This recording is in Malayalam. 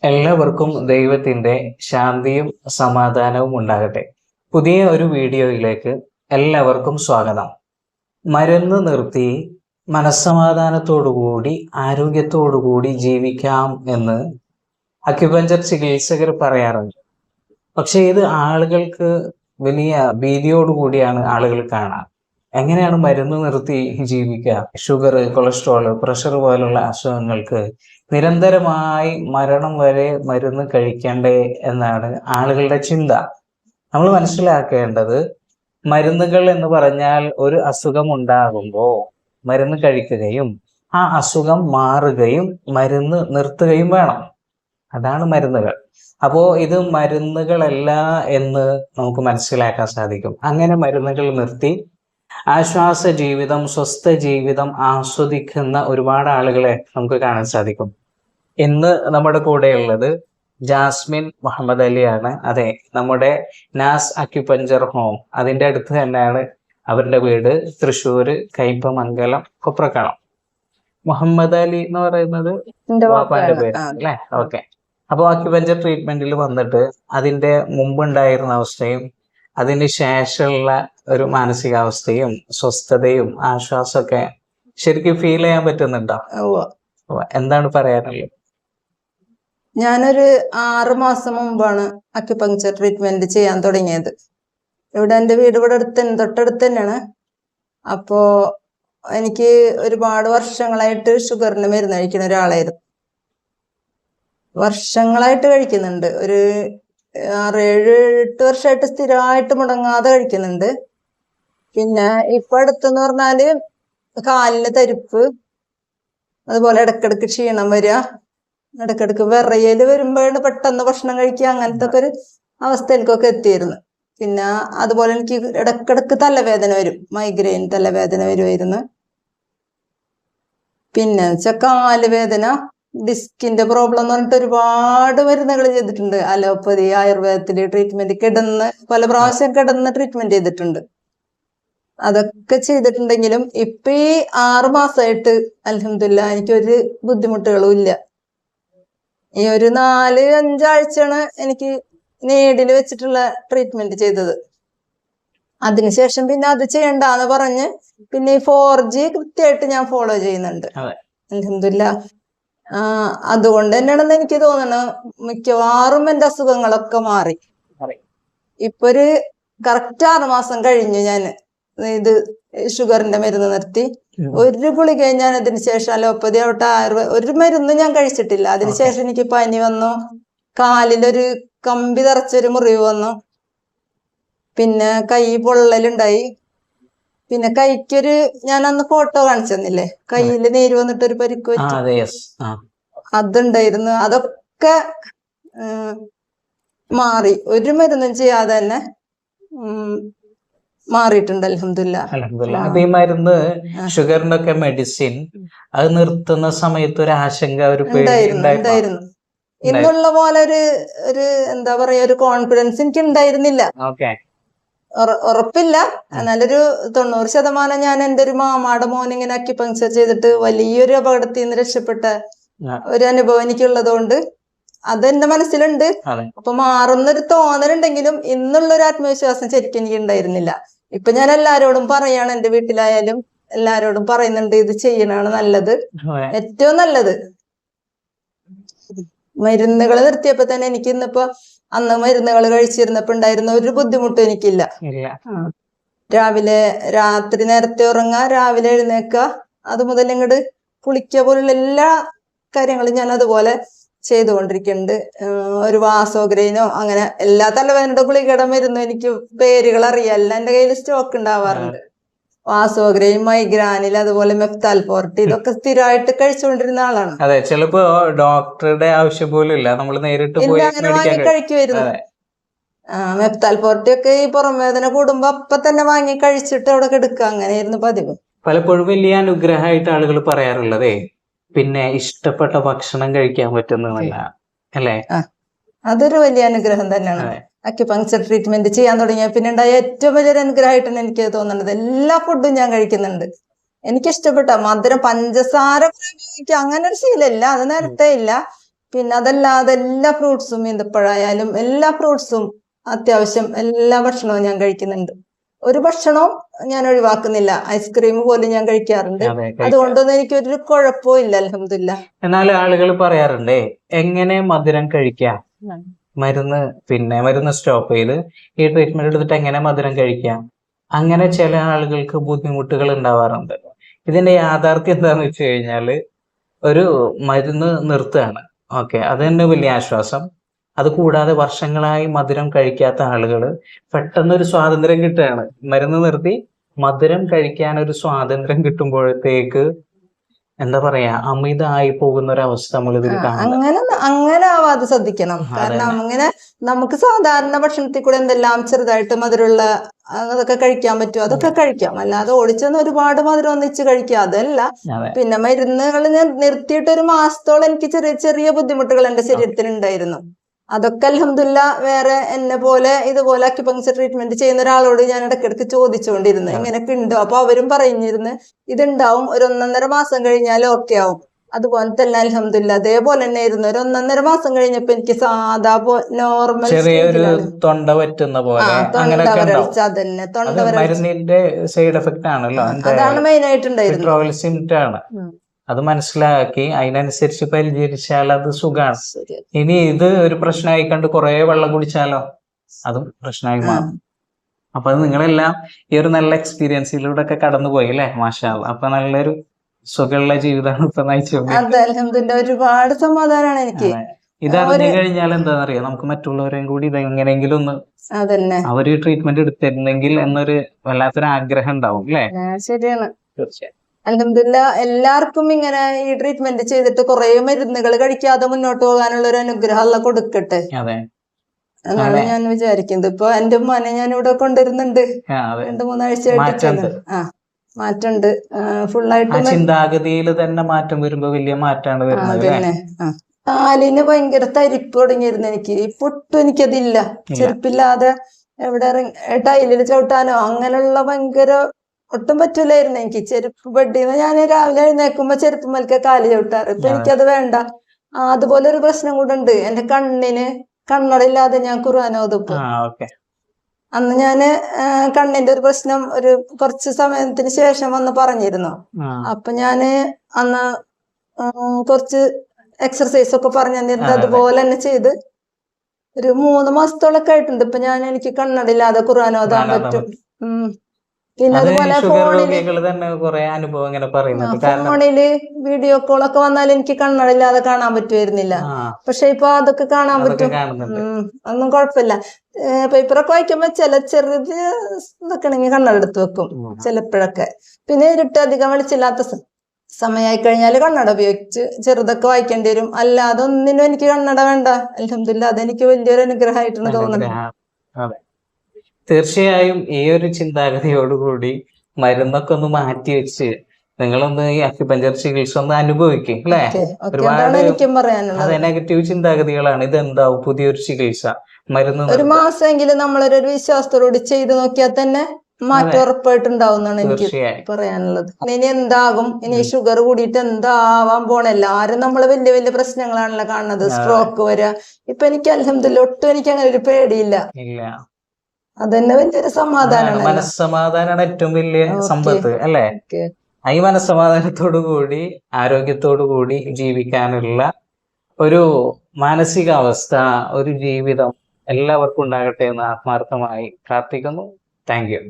എല്ലാവർക്കും ദൈവത്തിൻ്റെ ശാന്തിയും സമാധാനവും ഉണ്ടാകട്ടെ. പുതിയ ഒരു വീഡിയോയിലേക്ക് എല്ലാവർക്കും സ്വാഗതം. മരുന്ന് നിർത്തി മനസ്സമാധാനത്തോടുകൂടി ആരോഗ്യത്തോടുകൂടി ജീവിക്കാം എന്ന് അക്യുപഞ്ചർ ചികിത്സകർ പറയാറുണ്ട്. പക്ഷെ ഇത് ആളുകൾക്ക് വലിയ ഭീതിയോടുകൂടിയാണ് ആളുകൾ കാണാം. എങ്ങനെയാണ് മരുന്ന് നിർത്തി ജീവിക്കുക? ഷുഗർ, കൊളസ്ട്രോൾ, പ്രഷർ പോലുള്ള അസുഖങ്ങൾക്ക് നിരന്തരമായി മരണം വരെ മരുന്ന് കഴിക്കണ്ടേ എന്നാണ് ആളുകളുടെ ചിന്ത. നമ്മൾ മനസ്സിലാക്കേണ്ടത്, മരുന്നുകൾ എന്ന് പറഞ്ഞാൽ ഒരു അസുഖം ഉണ്ടാകുമ്പോൾ മരുന്ന് കഴിക്കുകയും ആ അസുഖം മാറുകയും മരുന്ന് നിർത്തുകയും വേണം. അതാണ് മരുന്നുകൾ. അപ്പോൾ ഇത് മരുന്നുകളല്ല എന്ന് നമുക്ക് മനസ്സിലാക്കാൻ സാധിക്കും. അങ്ങനെ മരുന്നുകൾ നിർത്തി ആശ്വാസ ജീവിതം, സ്വസ്ഥ ജീവിതം ആസ്വദിക്കുന്ന ഒരുപാട് ആളുകളെ നമുക്ക് കാണാൻ സാധിക്കും. ഇന്ന് നമ്മുടെ കൂടെയുള്ളത് ജാസ്മിൻ മുഹമ്മദ് അലിയാണ്. അതെ, നമ്മുടെ നാസ് അക്യുപഞ്ചർ ഹോം, അതിൻ്റെ അടുത്ത് തന്നെയാണ് അവരുടെ വീട്. തൃശ്ശൂർ കയ്പമംഗലം കൊപ്രക്കളം. മുഹമ്മദ് അലി എന്ന് പറയുന്നത് വാപ്പാന്റെ പേര് അല്ലേ? ഓക്കെ. അപ്പോൾ അക്യുപഞ്ചർ ട്രീറ്റ്മെന്റിൽ വന്നിട്ട് അതിൻ്റെ മുമ്പുണ്ടായിരുന്ന അവസ്ഥയും അതിന് ശേഷമുള്ള ഒരു മാനസികാവസ്ഥയും സ്വസ്ഥതയും ആശ്വാസമൊക്കെ ശരിക്കും ഫീൽ ചെയ്യാൻ പറ്റുന്നുണ്ടോ? എന്താണ് പറയാനുള്ളത്? ഞാനൊരു 6 മാസം മുമ്പാണ് അക്യുപങ്ചർ ട്രീറ്റ്മെന്റ് ചെയ്യാൻ തുടങ്ങിയത്. എൻ്റെ വീട് ഇവിടെ തൊട്ടടുത്ത് തന്നെയാണ്. അപ്പോ എനിക്ക് ഒരുപാട് വർഷങ്ങളായിട്ട് ഷുഗറിന് മരുന്ന് കഴിക്കുന്ന ഒരാളായിരുന്നു. വർഷങ്ങളായിട്ട് കഴിക്കുന്നുണ്ട്. ഒരു 6-7-8 വർഷമായിട്ട് സ്ഥിരമായിട്ട് മുടങ്ങാതെ കഴിക്കുന്നുണ്ട്. പിന്നെ ഇപ്പൊ അടുത്തെന്ന് പറഞ്ഞാല് കാലിന് തരിപ്പ്, അതുപോലെ ഇടക്കിടക്ക് ക്ഷീണം വരിക, ഇടക്കിടക്ക് വിറയല് വരുമ്പോഴാണ് പെട്ടെന്ന് ഭക്ഷണം കഴിക്കുക, അങ്ങനത്തെ ഒക്കെ ഒരു അവസ്ഥയിലേക്കൊക്കെ എത്തിയിരുന്നു. പിന്നെ അതുപോലെ എനിക്ക് ഇടക്കിടക്ക് തലവേദന വരും, മൈഗ്രെയിൻ തലവേദന വരുമായിരുന്നു. പിന്നെ വെച്ചാൽ കാലുവേദന, ഡിസ്കിന്റെ പ്രോബ്ലം എന്ന് പറഞ്ഞിട്ട് ഒരുപാട് മരുന്നുകൾ ചെയ്തിട്ടുണ്ട്. അലോപ്പതി, ആയുർവേദത്തില് ട്രീറ്റ്മെന്റ്, പല പ്രാവശ്യം കിടന്ന് ട്രീറ്റ്മെന്റ് ചെയ്തിട്ടുണ്ട്. അതൊക്കെ ചെയ്തിട്ടുണ്ടെങ്കിലും ഇപ്പൊ ഈ 6 മാസമായിട്ട് അൽഹംദുലില്ലാ എനിക്കൊരു ബുദ്ധിമുട്ടുകളും ഇല്ല. ഈ ഒരു 4-5 ആഴ്ചയാണ് എനിക്ക് നീഡിൽ വെച്ചിട്ടുള്ള ട്രീറ്റ്മെന്റ് ചെയ്തത്. അതിനുശേഷം പിന്നെ അത് ചെയ്യണ്ടെന്ന് പറഞ്ഞ് പിന്നെ ഈ 4G കൃത്യമായിട്ട് ഞാൻ ഫോളോ ചെയ്യുന്നുണ്ട്. അൽഹംദുലില്ലാ. അതുകൊണ്ട് തന്നെയാണെന്ന് എനിക്ക് തോന്നുന്നത് മിക്കവാറും എൻ്റെ അസുഖങ്ങളൊക്കെ മാറി. ഇപ്പൊ ഒരു കറക്റ്റ് 6 മാസം കഴിഞ്ഞു ഞാൻ ഇത് ഷുഗറിന്റെ മരുന്ന് നിർത്തി. ഒരു ഗുളിക ഞാൻ അതിന് ശേഷം അലോപ്പതി ആവട്ടെ ആയുർവേദ ഒരു മരുന്ന് ഞാൻ കഴിച്ചിട്ടില്ല. അതിനുശേഷം എനിക്ക് പനി വന്നു, കാലിലൊരു കമ്പി തറച്ചൊരു മുറിവ് വന്നു, പിന്നെ കൈ പൊള്ളലുണ്ടായി, പിന്നെ കൈക്കൊരു ഞാൻ അന്ന് ഫോട്ടോ കാണിച്ചെന്നില്ലേ, കയ്യില് നീര് വന്നിട്ട് ഒരു പരിക്ക് അതുണ്ടായിരുന്നു. അതൊക്കെ മാറി. ഒരു മരുന്നും ചെയ്യാതെ തന്നെ മാറിയിട്ടുണ്ട് അൽഹംദുലില്ലാ. അപ്പൊ ഈ മരുന്ന്, ഷുഗറിനൊക്കെ മെഡിസിൻ, അത് നിർത്തുന്ന സമയത്ത് ഒരു ആശങ്ക, ഒരു ഉണ്ടായിരുന്നു. ഇന്നുള്ള പോലെ ഒരു എന്താ പറയാ, ഒരു കോൺഫിഡൻസ് എനിക്ക് ഉണ്ടായിരുന്നില്ല. ഉറപ്പില്ല, എന്നാലൊരു 90% ഞാൻ എൻ്റെ ഒരു മാമാടെ മോൻ ഇങ്ങനെ അക്യുപങ്ചർ ചെയ്തിട്ട് വലിയൊരു അപകടത്തിൽ നിന്ന് രക്ഷപ്പെട്ട ഒരു അനുഭവം എനിക്കുള്ളത് കൊണ്ട് അതെന്റെ മനസ്സിലുണ്ട്. അപ്പൊ മാറുന്നൊരു തോന്നലുണ്ടെങ്കിലും ഇന്നുള്ളൊരു ആത്മവിശ്വാസം ശരിക്കും എനിക്ക് ഉണ്ടായിരുന്നില്ല. ഇപ്പൊ ഞാൻ എല്ലാരോടും പറയാണ്, എൻ്റെ വീട്ടിലായാലും എല്ലാരോടും പറയുന്നുണ്ട്, ഇത് ചെയ്യണാണ് നല്ലത്, ഏറ്റവും നല്ലത്. മരുന്നുകൾ നിർത്തിയപ്പോ തന്നെ എനിക്ക് ഇന്നിപ്പോ അന്ന് മരുന്നുകൾ കഴിച്ചിരുന്നപ്പോ ഉണ്ടായിരുന്ന ഒരു ബുദ്ധിമുട്ടും എനിക്കില്ല. രാത്രി നേരത്തെ ഉറങ്ങുക, രാവിലെ എഴുന്നേക്കുക, അത് മുതൽ ഇങ്ങോട്ട് കുളിക്കുക പോലുള്ള എല്ലാ കാര്യങ്ങളും ഞാൻ അതുപോലെ ചെയ്തുകൊണ്ടിരിക്കുന്നുണ്ട്. ഒരു വാസോഗ്രൈനോ അങ്ങനെ എല്ലാ തലവേദനയുടെ ഗുളികയുടെ മരുന്നും എനിക്ക് പേരുകൾ അറിയാല്ല, എൻ്റെ കയ്യിൽ സ്റ്റോക്ക് ഉണ്ടാവാറുണ്ട്. വാസോഗ്രൈൻ, മൈഗ്രാനിൽ, അതുപോലെ മെഫ്താൽഫോർട്ടി, ഇതൊക്കെ സ്ഥിരമായിട്ട് കഴിച്ചുകൊണ്ടിരുന്ന ആളാണ്. അതെ, ചിലപ്പോ ഡോക്ടറുടെ ആവശ്യം പോലും ഇല്ല, നമ്മൾ നേരിട്ട് പോയി അങ്ങനെ വാങ്ങി കഴിക്കുമായിരുന്നു. മെഫ്താൽഫോർട്ടി ഒക്കെ ഈ പുറം വേദന കൂടുമ്പോ അപ്പൊ തന്നെ വാങ്ങി കഴിച്ചിട്ട് അവിടെ കിടക്കുക, അങ്ങനെയായിരുന്നു പതിവ്. പലപ്പോഴും വലിയ അനുഗ്രഹമായിട്ട് ആളുകൾ പറയാറുള്ളതേ പിന്നെ ഇഷ്ടപ്പെട്ട ഭക്ഷണം കഴിക്കാൻ പറ്റുന്നതല്ല അല്ലേ? അതൊരു വലിയ അനുഗ്രഹം തന്നെയാണ്. അക്യുപങ്ചർ ട്രീറ്റ്മെന്റ് ചെയ്യാൻ തുടങ്ങിയ പിന്നെ ഉണ്ടായ ഏറ്റവും വലിയൊരു അനുഗ്രഹമായിട്ടാണ് എനിക്ക് തോന്നുന്നത്. എല്ലാ ഫുഡും ഞാൻ കഴിക്കുന്നുണ്ട്. എനിക്കിഷ്ടപ്പെട്ട മധുരം, പഞ്ചസാര അങ്ങനെ ഒരു ശീലമില്ല, അത് നേരത്തെ ഇല്ല. പിന്നെ അതല്ലാതെ എല്ലാ ഫ്രൂട്ട്സും ഈന്തപ്പഴമായാലും എല്ലാ ഫ്രൂട്ട്സും അത്യാവശ്യം എല്ലാ ഭക്ഷണവും ഞാൻ കഴിക്കുന്നുണ്ട്. ഒരു ഭക്ഷണവും ഞാൻ ഒഴിവാക്കുന്നില്ല. ഐസ്ക്രീം പോലും ഞാൻ കഴിക്കാറുണ്ട്. അതെ, കഴിക്കാം. അതുകൊണ്ടൊന്നും എനിക്കൊരു കുഴപ്പവും ഇല്ല, അൽഹംദുലില്ലാ. എന്നാൽ ആളുകൾ പറയാറുണ്ടേ, എങ്ങനെ മധുരം കഴിക്കാം, മരുന്ന് സ്റ്റോപ്പ് ചെയ്ത് ഈ ട്രീറ്റ്മെന്റ് എടുത്തിട്ട് എങ്ങനെ മധുരം കഴിക്കാം, അങ്ങനെ ചില ആളുകൾക്ക് ബുദ്ധിമുട്ടുകൾ ഉണ്ടാവാറുണ്ട്. ഇതിന്റെ യാഥാർത്ഥ്യം എന്താന്ന് വെച്ച് കഴിഞ്ഞാല്, ഒരു മരുന്ന് നിർത്തുകയാണ്, ഓക്കെ, അത് തന്നെ വലിയ ആശ്വാസം. അത് കൂടാതെ വർഷങ്ങളായി മധുരം കഴിക്കാത്ത ആളുകൾ പെട്ടെന്ന് ഒരു സ്വാതന്ത്ര്യം കിട്ടുകയാണ്. മരുന്ന് നിർത്തി മധുരം കഴിക്കാൻ ഒരു സ്വാതന്ത്ര്യം കിട്ടുമ്പോഴത്തേക്ക് എന്താ പറയാ, അമിതമായി പോകുന്ന ഒരു അവസ്ഥ നമ്മൾ ഇതിൽ കാണുന്നത്. അങ്ങനെ ആവാതെ ശ്രദ്ധിക്കണം. കാരണം അങ്ങനെ നമുക്ക് സാധാരണ ഭക്ഷണത്തിൽ കൂടെ എന്തെല്ലാം ചെറുതായിട്ട് മധുരമുള്ള അതൊക്കെ കഴിക്കാൻ പറ്റും, അതൊക്കെ കഴിക്കാം. അല്ലാതെ ഓടിച്ചെന്ന് ഒരുപാട് മധുരം ഒന്നിച്ച് കഴിക്കുക അതല്ല. പിന്നെ മരുന്നുകൾ ഞാൻ നിർത്തിയിട്ട് ഒരു മാസത്തോളം എനിക്ക് ചെറിയ ചെറിയ ബുദ്ധിമുട്ടുകൾ എന്റെ ശരീരത്തിൽ ഉണ്ടായിരുന്നു. അതൊക്കെ അൽഹംദുലില്ലാ വേറെ എന്നെ പോലെ ഇതുപോലെ അക്യുപങ്ക്ചർ ട്രീറ്റ്മെന്റ് ചെയ്യുന്ന ഒരാളോട് ഞാൻ ഇടയ്ക്കിടയ്ക്ക് ചോദിച്ചുകൊണ്ടിരുന്നു ഇങ്ങനെയൊക്കെ ഉണ്ടോ. അപ്പൊ അവരും പറഞ്ഞിരുന്നു ഇതുണ്ടാവും, ഒരു 1.5 മാസം കഴിഞ്ഞാൽ ഓക്കെ ആവും. അതുപോലെ തന്നെ അൽഹംദുലില്ലാ അതേപോലെ തന്നെ ആയിരുന്നു. ഒരു 1.5 മാസം കഴിഞ്ഞപ്പോ എനിക്ക് സാധാ നോർമൽ തൊണ്ട പറ്റുന്ന പോലെ വരൾച്ച, അതന്നെ തൊണ്ട മരുന്നിന്റെ സൈഡ് എഫക്റ്റ് ആണല്ലോ, അതാണ് മെയിൻ ആയിട്ടുണ്ടായിരുന്നത്. അത് മനസ്സിലാക്കി അതിനനുസരിച്ച് പരിചരിച്ചാൽ അത് സുഖമാണ്. ഇനി ഇത് ഒരു പ്രശ്നമായി കണ്ട് കുറെ വെള്ളം കുടിച്ചാലോ അതും പ്രശ്നമായി മാറും. അപ്പൊ അത് നിങ്ങളെല്ലാം ഈ ഒരു നല്ല എക്സ്പീരിയൻസിലൂടെ ഒക്കെ കടന്നുപോയി അല്ലേ, മാഷാ അല്ലാ. അപ്പൊ നല്ലൊരു സുഖമുള്ള ജീവിതമാണ് ഇപ്പൊ നയിച്ചുകൊണ്ടിരിക്കുന്നത്. ഒരുപാട് സമാധാനമാണ് എനിക്ക്. ഇതറിഞ്ഞു കഴിഞ്ഞാൽ എന്താണെന്നറിയാം, നമുക്ക് മറ്റുള്ളവരെയും കൂടി ഇത് എങ്ങനെയെങ്കിലും ഒന്ന് അവര് ട്രീറ്റ്മെന്റ് എടുത്തിരുന്നെങ്കിൽ എന്നൊരു വല്ലാത്തൊരു ആഗ്രഹം ഉണ്ടാവും അല്ലേ. ശരിയാണ്, തീർച്ചയായും. അൽഹംദുലില്ലാ എല്ലാവർക്കും ഇങ്ങനെ ഈ ട്രീറ്റ്മെന്റ് ചെയ്തിട്ട് കുറെ മരുന്നുകൾ കഴിക്കാതെ മുന്നോട്ട് പോകാനുള്ള ഒരു അനുഗ്രഹം അല്ലാഹ് കൊടുക്കട്ടെ എന്നാണ് ഞാൻ വിചാരിക്കുന്നത്. ഇപ്പൊ എന്റെ ഉമ്മാനെ ഞാൻ ഇവിടെ കൊണ്ടുവരുന്നുണ്ട്, 2-3 ആഴ്ചയായിട്ട്. മാറ്റമുണ്ട്, ഫുള്ളായിട്ട് ചിന്താഗതിയിൽ തന്നെ മാറ്റം വരുമ്പോ വലിയ മാറ്റാണ് വരുന്നത്. കാലിന് ഭയങ്കര തരിപ്പ് തുടങ്ങിയിരുന്നു എനിക്ക്. ഇപ്പൊ ഒട്ടും എനിക്കതില്ല. ചെരുപ്പില്ലാതെ എവിടെ ടൈലിൽ ചവിട്ടാനോ അങ്ങനെയുള്ള ഭയങ്കര ഒട്ടും പറ്റൂലായിരുന്നു എനിക്ക്. ചെരുപ്പ് ബെഡിന്ന് ഞാൻ രാവിലെ എഴുന്നേക്കുമ്പോ ചെരുപ്പ് മൽക്ക കാല് ചവിട്ടാറ്. ഇപ്പൊ എനിക്കത് വേണ്ട. അതുപോലെ ഒരു പ്രശ്നം കൂടെ ഉണ്ട്, എന്റെ കണ്ണിന് കണ്ണടയില്ലാതെ ഞാൻ ഖുർആൻ ഓതും. അന്ന് ഞാന് കണ്ണിന്റെ ഒരു പ്രശ്നം ഒരു കുറച്ച് സമയത്തിന് ശേഷം വന്ന് പറഞ്ഞിരുന്നു. അപ്പൊ ഞാന് അന്ന് കുറച്ച് എക്സർസൈസ് ഒക്കെ പറഞ്ഞു തന്നിരുന്നത് അതുപോലെ തന്നെ ചെയ്ത് ഒരു 3 മാസത്തോളൊക്കെ ആയിട്ടുണ്ട്. ഇപ്പൊ എനിക്ക് കണ്ണടയില്ലാതെ ഖുർആൻ ഓതാൻ പറ്റും. പിന്നെ അതുപോലെ ഫോണില് വീഡിയോ കോളൊക്കെ വന്നാൽ എനിക്ക് കണ്ണടയില്ലാതെ കാണാൻ പറ്റുമായിരുന്നില്ല. പക്ഷെ ഇപ്പൊ അതൊക്കെ കാണാൻ പറ്റും, ഒന്നും കുഴപ്പമില്ല. പേപ്പറൊക്കെ വായിക്കുമ്പോ ചെറുത് ഇതൊക്കെ ആണെങ്കിൽ കണ്ണട എടുത്ത് വെക്കും ചിലപ്പോഴൊക്കെ. പിന്നെ ഇരുട്ട് അധികം വെളിച്ചില്ലാത്ത സമയമായി കഴിഞ്ഞാൽ കണ്ണട ഉപയോഗിച്ച് ചെറുതൊക്കെ വായിക്കേണ്ടി വരും. അല്ലാതെ ഒന്നിനും എനിക്ക് കണ്ണട വേണ്ട. അൽഹംദുലില്ലാ അതെനിക്ക് വലിയൊരു അനുഗ്രഹമായിട്ടാണ് തോന്നുന്നത്. തീർച്ചയായും ഈ ഒരു ചിന്താഗതിയോടുകൂടി മരുന്നൊക്കെ ഒന്ന് മാറ്റി വെച്ച് നിങ്ങളൊന്ന് ഈ അക്യുപഞ്ചർ ചികിത്സ ഒന്ന് അനുഭവിക്കും അല്ലെ. ഒരുപാട് അതെ നെഗറ്റീവ് ചിന്താഗതികളാണ്. ഇതെന്താവും പുതിയൊരു ചികിത്സ, മരുന്ന് ഒരു മാസമെങ്കിലും നമ്മളൊരു വിശ്വാസത്തോടുകൂടി ചെയ്ത് നോക്കിയാൽ തന്നെ മാറ്റം ഉറപ്പായിട്ടുണ്ടാവുന്നതാണ് എനിക്ക് പറയാനുള്ളത്. ഇനി എന്താകും, ഇനി ഷുഗർ കൂടിയിട്ട് എന്താവാൻ പോണ, എല്ലാരും നമ്മള് വലിയ വലിയ പ്രശ്നങ്ങളാണല്ലോ കാണുന്നത്, സ്ട്രോക്ക് വരിക. ഇപ്പൊ എനിക്ക് അൽഹംദുലില്ലാ ഒട്ടും എനിക്ക് അങ്ങനെ ഒരു പേടിയില്ല. അതന്നെ വലിയൊരു സമാധാനമാണ്. മനസ്സമാധാനമാണ് ഏറ്റവും വലിയ സമ്പത്ത് അല്ലെ. ഈ മനസ്സമാധാനത്തോടു കൂടി ആരോഗ്യത്തോടു കൂടി ജീവിക്കാനുള്ള ഒരു മാനസികാവസ്ഥ, ഒരു ജീവിതം എല്ലാവർക്കും ഉണ്ടാകട്ടെ എന്ന് ആത്മാർത്ഥമായി പ്രാർത്ഥിക്കുന്നു. Thank you.